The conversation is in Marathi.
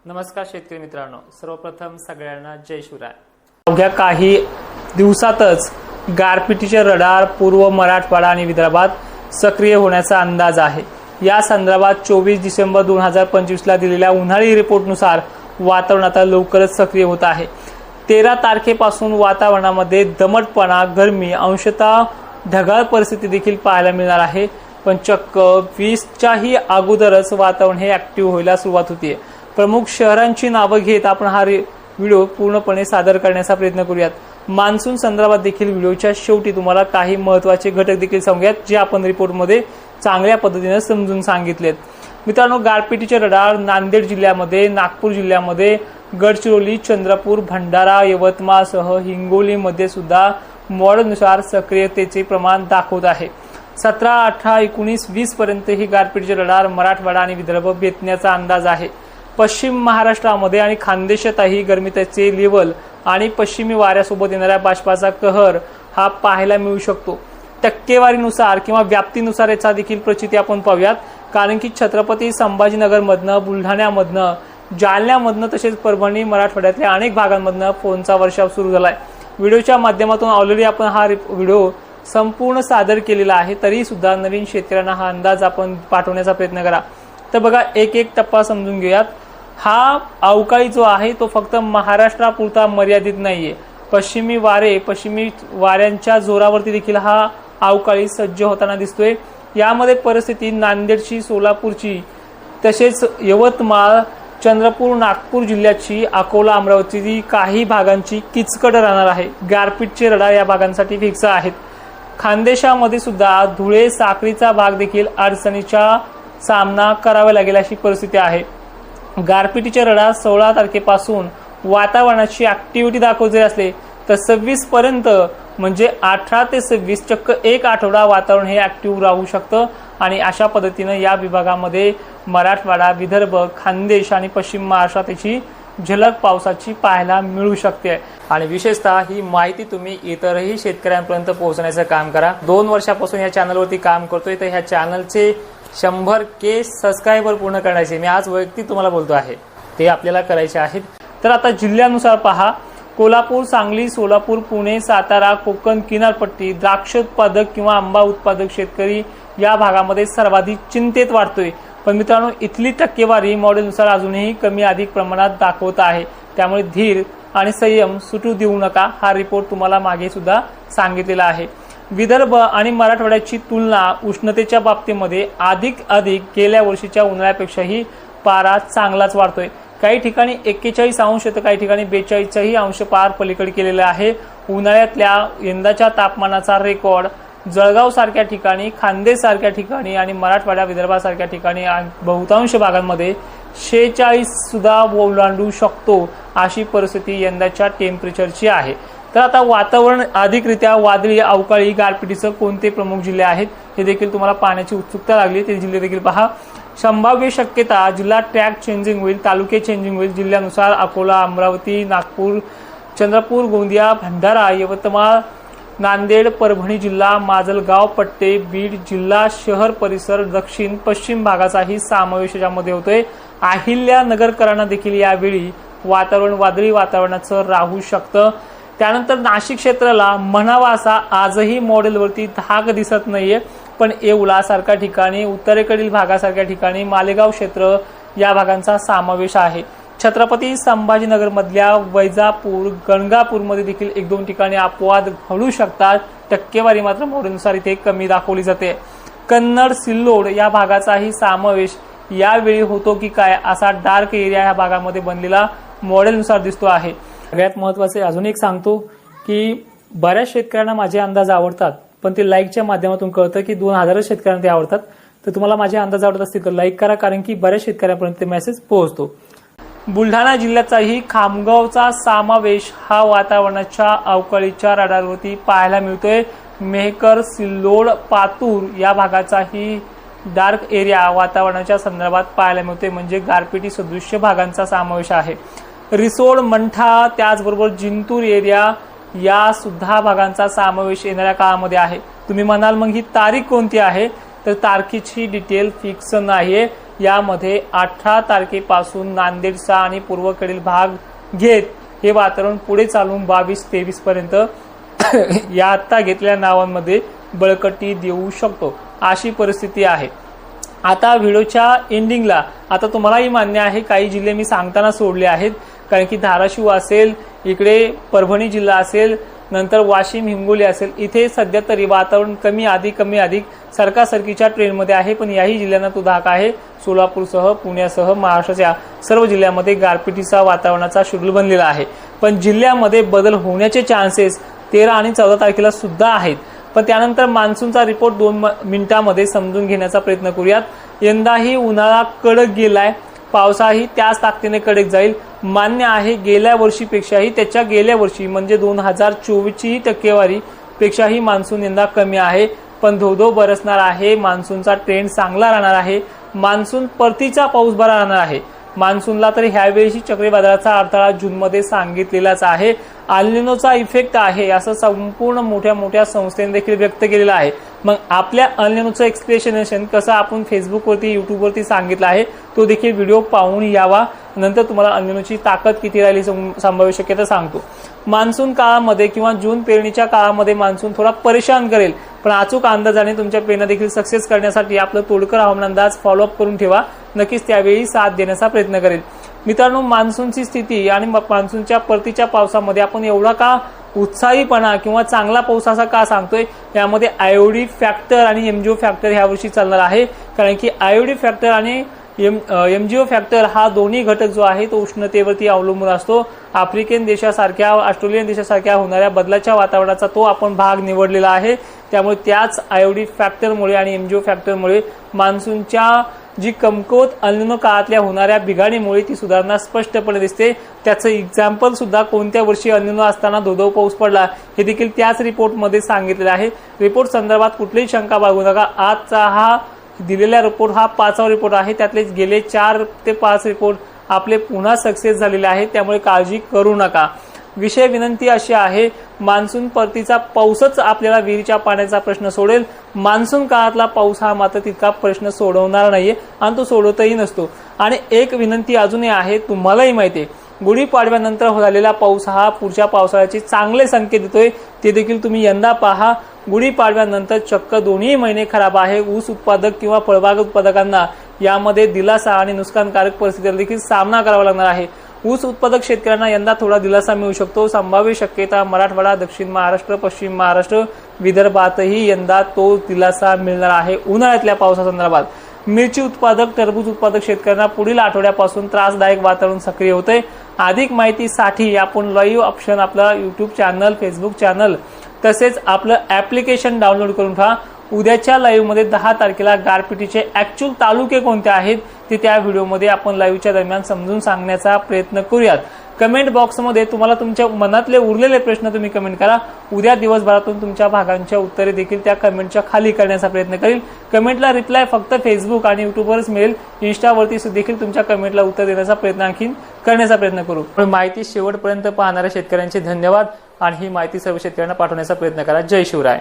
नमस्कार शेतकरी मित्रांनो, सर्वप्रथम सगळ्यांना जय शिवराय। अवघ्या काही दिवसातच गारपिटीचे रडार पूर्व मराठवाडा आणि विदर्भात सक्रिय होण्याचा अंदाज आहे। या संदर्भात 24 डिसेंबर 2025 ला दिलेल्या उन्हाळी रिपोर्टनुसार वातावरण आता लवकरच सक्रिय होत आहे। 13 तारखेपासून वातावरणामध्ये दमटपणा, गरमी, अंशतः ढगाळ परिस्थिती देखील पाहायला मिळणार आहे। पण चक्क 20 च्याही अगोदरच वातावरण हे ऍक्टिव्ह व्हायला सुरुवात होतीये। प्रमुख शहरांची नावे घेत आपण हा व्हिडिओ पूर्णपणे सादर करण्याचा प्रयत्न करूयात। मान्सून संदर्भात देखील व्हिडिओच्या शेवटी तुम्हाला काही महत्त्वाचे घटक देखील सांगूयात, जे आपण रिपोर्टमध्ये चांगल्या पद्धतीने समजून सांगितलेत। मित्रांनो, गारपिटीचे रडार नांदेड जिल्ह्यामध्ये, नागपूर जिल्ह्यामध्ये, गडचिरोली, चंद्रपूर, भंडारा, यवतमाळसह हिंगोलीमध्ये सुद्धा मॉडेलनुसार सक्रियतेचे प्रमाण दाखवत आहे। 17, 18, 19, 20 पर्यंत ही गारपिटीचे रडार मराठवाडा आणि विदर्भ भेटण्याचा अंदाज आहे। पश्चिम महाराष्ट्रामध्ये आणि खानदेशातही गरमीचे लेवल आणि पश्चिमी वाऱ्यासोबत येणाऱ्या बाष्पाचा कहर हा पाहायला मिळू शकतो। टक्केवारीनुसार किंवा व्याप्तीनुसार याचा देखील प्रचिती आपण पाहूयात, कारण की छत्रपती संभाजीनगरमधनं, बुलढाण्यामधनं, जालन्यामधनं तसेच परभणी, मराठवाड्यातल्या अनेक भागांमधनं फोनचा वर्षाव सुरू झालाय। व्हिडिओच्या माध्यमातून ऑलरेडी आपण हा व्हिडिओ संपूर्ण सादर केलेला आहे, तरी सुद्धा नवीन शेतकऱ्यांना हा अंदाज आपण पाठवण्याचा प्रयत्न करा। तर बघा, एक एक टप्पा समजून घेऊयात। हा अवकाळी जो आहे तो फक्त महाराष्ट्रापुरता मर्यादित नाहीये। पश्चिमी वाऱ्यांच्या जोरावरती देखील हा अवकाळी सज्ज होताना दिसतोय। यामध्ये परिस्थिती नांदेडची, सोलापूरची, तसेच यवतमाळ, चंद्रपूर, नागपूर जिल्ह्याची, अकोला, अमरावती काही भागांची किचकट राहणार आहे। गारपीटचे रडार या भागांसाठी फिक्स आहेत। खानदेशामध्ये सुद्धा धुळे, साक्रीचा भाग देखील अडचणीचा सामना करावा लागेल अशी परिस्थिती आहे। गारपिटीचे रडार 16 तारखेपासून वातावरणाची ऍक्टिव्हिटी दाखवते असले तर 26 पर्यंत म्हणजे 18 ते 26 चक्क एक आठवडा वातावरण हे ऍक्टिव्ह राहू शकतं। आणि अशा पद्धतीने या विभागामध्ये मराठवाडा, विदर्भ, खानदेश आणि पश्चिम महाराष्ट्रात याची झलक पावसाची पाहायला मिळू शकते। आणि विशेषतः ही माहिती तुम्ही इतरही शेतकऱ्यांपर्यंत पोहोचण्याचं काम करा। 2 वर्षापासून या चॅनलवरती काम करतोय, तर ह्या चॅनलचे 100K सबस्क्रायबर पूर्ण करायचे मी आज वैयक्तिक तुम्हाला बोलतो आहे, ते आपल्याला करायचे आहेत। तर आता जिल्ह्यानुसार पहा, कोल्हापूर, सांगली, सोलापूर, पुणे, सातारा, कोकण किनारपट्टी, द्राक्ष उत्पादक किंवा आंबा उत्पादक शेतकरी या भागामध्ये सर्वाधिक चिंतेत वाटतोय। पण मित्रांनो, इथली टक्केवारी मॉडेलनुसार अजूनही कमी अधिक प्रमाणात दाखवत आहे। त्यामुळे धीर आणि संयम सुटू देऊ नका, हा रिपोर्ट तुम्हाला मागे सुद्धा सांगितलेला आहे। विदर्भ आणि मराठवाड्याची तुलना उष्णतेच्या बाबतीमध्ये अधिक गेल्या वर्षीच्या उन्हाळ्यापेक्षाही पारा चांगलाच वाढतोय। काही ठिकाणी 41 अंश तर काही ठिकाणी 42 अंश पार पलीकडे केलेला आहे। उन्हाळ्यातल्या यंदाच्या तापमानाचा रेकॉर्ड जळगाव सारख्या ठिकाणी, खानदेश सारख्या ठिकाणी आणि मराठवाडा, विदर्भासारख्या ठिकाणी बहुतांश भागांमध्ये 46 सुद्धा ओलांडू शकतो, अशी परिस्थिती यंदाच्या टेम्परेचरची आहे। तर आता वातावरण अधिकरित्या वादळी, अवकाळी, गारपिटीचे कोणते प्रमुख जिल्हे आहेत हे देखील तुम्हाला पाहण्याची उत्सुकता लागली, ते जिल्हे देखील पहा। संभाव्य शक्यता, जिल्हा ट्रॅक चेंजिंग होईल, तालुके चेंजिंग होईल जिल्ह्यानुसार। अकोला, अमरावती, नागपूर, चंद्रपूर, गोंदिया, भंडारा, यवतमाळ, नांदेड, परभणी जिल्हा, माजलगाव पट्टे, बीड जिल्हा, शहर परिसर, दक्षिण पश्चिम भागाचाही समावेश यामध्ये होतोय। अहिल्यानगरकरांना देखील यावेळी वातावरण वादळी वातावरणाचं राहू शकतं। त्यानंतर नाशिक क्षेत्राला म्हणावा असा आजही मॉडेलवरती धाक दिसत नाहीये, पण येवला सारख्या ठिकाणी, उत्तरेकडील भागासारख्या ठिकाणी, मालेगाव क्षेत्र या भागांचा समावेश आहे। छत्रपती संभाजीनगर मधल्या वैजापूर, गणगापूरमध्ये देखील 1-2 ठिकाणी अपवाद घडू शकतात। टक्केवारी मात्र मॉडेलनुसार इथे कमी दाखवली जाते। कन्नड, सिल्लोड या भागाचाही समावेश यावेळी होतो की काय असा डार्क एरिया या भागामध्ये बनलेला मॉडेलनुसार दिसतो आहे। सगळ्यात महत्त्वाचे अजून एक सांगतो की बऱ्याच शेतकऱ्यांना माझे अंदाज आवडतात, पण ते लाईकच्या माध्यमातून कळतं की 2000 शेतकऱ्यांना ते आवडतात। तर तुम्हाला माझे अंदाज आवडत असतील तर लाईक करा, कारण की बऱ्याच शेतकऱ्यांपर्यंत ते मेसेज पोहोचतो। बुलढाणा जिल्ह्याचाही खामगावचा समावेश हा वातावरणाच्या अवकाळीच्या रडारवरती पाहायला मिळतोय। मेहकर, सिल्लोड, पातूर या भागाचाही डार्क एरिया वातावरणाच्या संदर्भात पाहायला मिळतोय, म्हणजे गारपिटी सदृश्य भागांचा समावेश आहे। रिसोड, मंठा, त्याचबरोबर जिंतूर एरिया या सुद्धा भागांचा समावेश येणाऱ्या काळामध्ये आहे। तुम्ही म्हणाल मग ही तारीख कोणती आहे, तर तारखेची डिटेल फिक्स नाहीये। यामध्ये 18 तारखेपासून नांदेडचा आणि पूर्वेकडील भाग घेत हे वातावरण पुढे चालून 22-23 पर्यंत या आता घेतलेल्या नावांमध्ये बळकटी देऊ शकतो, अशी परिस्थिती आहे। आता व्हिडिओच्या एंडिंगला आता तुम्हालाही मान्य आहे काही जिल्हे मी सांगताना सोडले आहेत, कारण की धाराशिव असेल, इकडे परभणी जिल्हा असेल, नंतर वाशिम हिंगोली असेल, इथे सध्या तरी वातावरण कमी अधिक सरकारसारखीच्या ट्रेंडमध्ये आहे, पण याही जिल्ह्यांना तो धाक आहे। सोलापूरसह पुण्यासह महाराष्ट्राच्या सर्व जिल्ह्यांमध्ये गारपिटीचा वातावरणाचा शेड्यूल बनलेला आहे, पण जिल्ह्यामध्ये बदल होण्याचे चान्सेस 13 आणि 14 तारखेला सुद्धा आहेत। पण त्यानंतर मान्सूनचा रिपोर्ट 2 मिनिटांमध्ये समजून घेण्याचा प्रयत्न करूयात। यंदाही उन्हाळा कडक गेलाय, पावसाही त्याच ताकदीने कडक जाईल, मान्य आहे। गेल्या वर्षी म्हणजे 2024ची टक्केवारी पेक्षाही मान्सून यंदा कमी आहे, पण धोधो बरसणार आहे। मान्सूनचा ट्रेंड चांगला राहणार आहे, मान्सून परतीचा पाऊस बरा राहणार आहे। मान्सूनला तर ह्यावेळी चक्रीवादळाचा अडथळा जूनमध्ये सांगितलेलाच आहे। अल्निनोचा इफेक्ट आहे असं संपूर्ण मोठ्या संस्थेने देखील व्यक्त केलेलं आहे। मग आपल्या अल्निनोचं एक्सप्लेनेशन कसं आपण फेसबुकवरती युट्यूबवरती सांगितलं आहे, तो देखील व्हिडिओ पाहून यावा, नंतर तुम्हाला अल्निनोची ताकद किती राहिली संभाव्य शक्यता सांगतो। मान्सून काळामध्ये किंवा जून पेरणीच्या काळामध्ये मान्सून थोडा परेशान करेल, पण अचूक अंदाजाने तुमच्या पेरणीला देखील सक्सेस करण्यासाठी आपलं तोडकर हवामान अंदाज फॉलोअप करून ठेवा, नक्कीच त्यावेळी साथ देण्याचा प्रयत्न करेल। मित्रांनो, मान्सूनची स्थिती आणि मान्सूनच्या परतीच्या पावसामध्ये आपण एवढा का उत्साहीपणा किंवा चांगला पाऊस असा का सांगतोय, यामध्ये आयोडी फॅक्टर आणि एमजीओ फॅक्टर ह्यावर्षी चालणार आहे, कारण की आयोडी फॅक्टर आणि एमजीओ फॅक्टर हा दोन्ही घटक जो आहे तो उष्णतेवरती अवलंबून असतो। आफ्रिकन देशासारख्या, ऑस्ट्रेलियन देशासारख्या होणाऱ्या बदलाच्या वातावरणाचा तो आपण भाग निवडलेला आहे, त्यामुळे त्याच आयोडी फॅक्टरमुळे आणि एमजीओ फॅक्टरमुळे मान्सूनच्या जी कमकुवत अल्निनो काळातल्या होणाऱ्या बिघाडीमुळे ती सुधारणा स्पष्टपणे दिसते। त्याचं एक्झाम्पल सुद्धा कोणत्या वर्षी अल्निनो असताना धोधो पाऊस पडला हे देखील त्याच रिपोर्टमध्ये सांगितलेलं आहे। रिपोर्ट संदर्भात कुठलीही शंका बाळगू नका। आजचा हा दिलेला रिपोर्ट हा 5वा रिपोर्ट आहे, त्यातले गेले 4 ते 5 रिपोर्ट आपले पुन्हा सक्सेस झालेले आहेत, त्यामुळे काळजी करू नका। विषय विनंती अशी आहे, मान्सून परतीचा पाऊसच आपल्याला विहिरीच्या पाण्याचा प्रश्न सोडेल, मान्सून काळातला पाऊस हा मात्र तितका प्रश्न सोडवणार नाहीये आणि तो सोडवतही नसतो। आणि एक विनंती अजूनही आहे, तुम्हालाही माहिती आहे गुढीपाडव्यानंतर झालेला पाऊस हा पुढच्या पावसाळ्याचे चांगले संकेत देतोय, ते देखील तुम्ही यंदा पहा। गुढीपाडव्यानंतर चक्क दोन्ही महिने खराब आहे। ऊस उत्पादक किंवा फळबाग उत्पादकांना यामध्ये दिलासा आणि नुकसानकारक परिस्थितीला देखील सामना करावा लागणार आहे। ऊस उत्पादक शेतकऱ्यांना यंदा थोडा दिलासा मिळू शकतो, संभाव्य शक्यता मराठवाडा, दक्षिण महाराष्ट्र, पश्चिम महाराष्ट्र, विदर्भातही यंदा तो दिलासा मिळणार आहे उन्हाळ्यातल्या पावसासंदर्भात। मिरची उत्पादक, टरबूज उत्पादक शेतकऱ्यांना पुढील आठवड्यापासून त्रासदायक वातावरण सक्रिय होतंय। अधिक माहितीसाठी आपण लाईव्ह ऑप्शन आपला युट्यूब चॅनल, फेसबुक चॅनल तसेच आपलं ऍप्लिकेशन डाउनलोड करून ठेवा। उद्याच्या लाईव्ह मध्ये 10 तारखेला गारपिटीचे ऍक्च्युअल तालुके कोणते आहेत ते त्या व्हिडिओमध्ये आपण लाईव्हच्या दरम्यान समजून सांगण्याचा प्रयत्न करूयात। कमेंट बॉक्समध्ये तुम्हाला तुमच्या मनातले उरलेले प्रश्न तुम्ही कमेंट करा। उद्या दिवसभरातून तुमच्या भागांच्या उत्तरे देखील त्या कमेंटच्या खाली करण्याचा प्रयत्न करेल। कमेंटला रिप्लाय फक्त फेसबुक आणि युट्यूबवरच मिळेल, इन्स्टावरती देखील तुमच्या कमेंटला उत्तर देण्याचा प्रयत्न आणखी करण्याचा प्रयत्न करू। माहिती शेवटपर्यंत पाहणाऱ्या शेतकऱ्यांचे धन्यवाद आणि ही माहिती सर्व शेतकऱ्यांना पाठवण्याचा प्रयत्न करा। जय शिवराय।